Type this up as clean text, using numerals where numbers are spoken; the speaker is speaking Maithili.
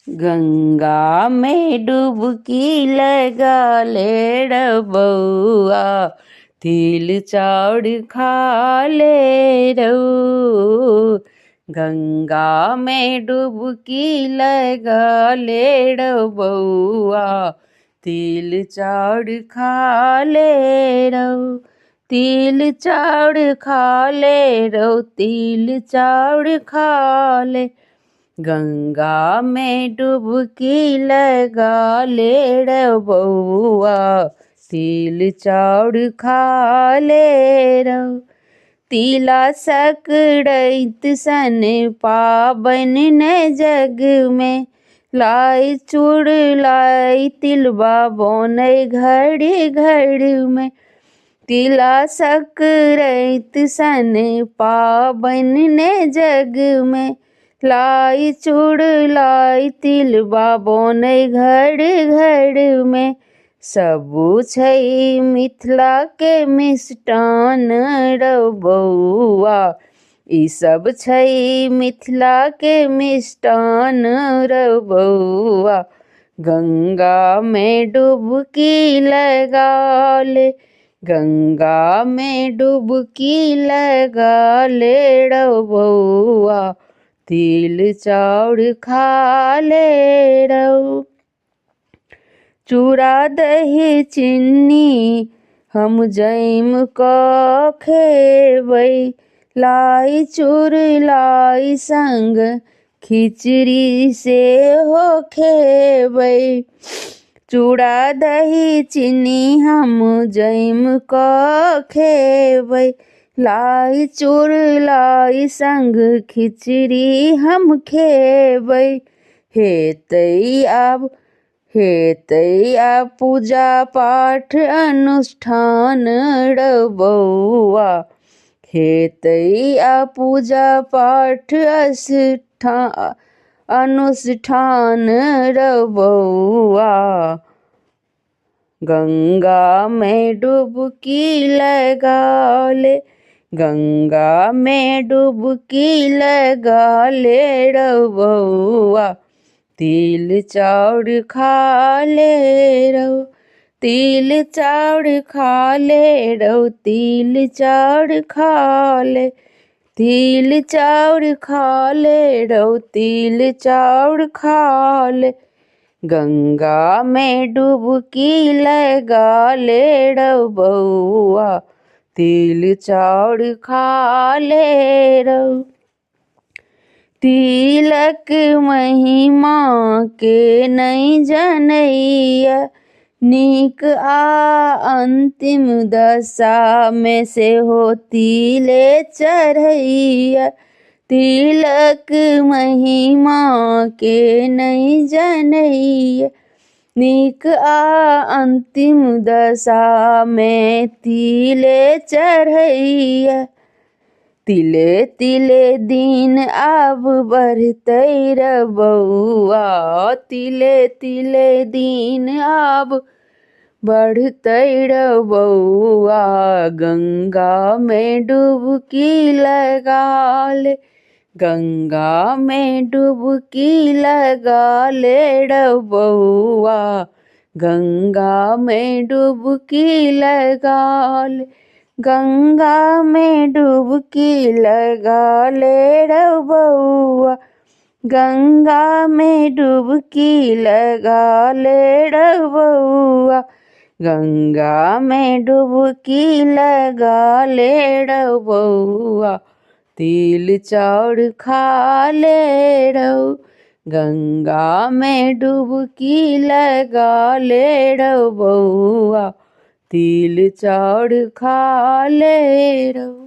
गंगा में डुबकी लगा ले रे बउआ, तिल चाउर खा ले रऊ। गंगा में डुबकी लगा ले रे बउआ, तिल चाउर खा ले रऊ। तिल चाउर खा ले रऊ, तिल चाउर खा ले। गंगा में डुबकी लगा ले रे बउआ, तिल चाउर खा ले रऊ। तिला सकरैत सन पाबन ने जग में, लाई चूड़ लाई तिलबा बोने घड़ी घड़ी में। तिला सकरैत सन पाबन ने जग में, लाई चूड़ लाई तिलबा बोने घर घर में। सबु छै मिथिला के मिष्टान रौ बउआ, ई सब छै मिथिला के मिष्टान रौ बउआ। गंगा में डुबकी लगा ले, गंगा में डुबकी लगा ले रौ बउआ, तिल चाउर खा ले रऊ। चूड़ा दही चीनी हम जैम क खेबै, लाई चूर लाई संग खिचड़ी से हो खेबै। चूड़ा दही चीनी हम जैम क खेबै, लाई चूर लाई संग खिचड़ी हम खेबै। हेतै आब पूजा पाठ अनुष्ठान रौ बउआ, हेतै आब पूजा पाठ अनुष्ठान रौ बउआ। गंगा में डुबकी लगा ले, गंगा में डुबकी लगा ले रौ बउआ, तिल चाउर खा ले रऊ। तिल चाउर खा ले रऊ, तिल चाउर खा ले। तिल चाउर खा ले रऊ, तिल चाउर खा ले। गंगा में डुबकी लगा ले रऊ बउआ, तिल चाउर खा ले रऊ। तिलक महिमा के नहीं जनैया, नीक आ अंतिम दशा में से हो तिले चढ़ैया। तिलक महिमा के नहीं जनैया, नीक आ अंतिम दशा में तिले चढ़ैया। तिले तिले दिन आब बढ़तै रे बउआ, तिले तिले दिन आब बढ़तै रे बउआ। गंगा में डुबकी लगा ले, गंगा में डुबकी लगा ले रे बउआ, गंगा में डुबकी लगा ले। गंगा में डुबकी लगा ले रे बउआ, गंगा में डुबकी लगा ले रे बउआ। गंगा में डुबकी लगा ले रे बउआ, तिल चाउर खा ले रऊ। गंगा में डुबकी लगा ले रे बउआ, तिल चाउर खा ले रऊ।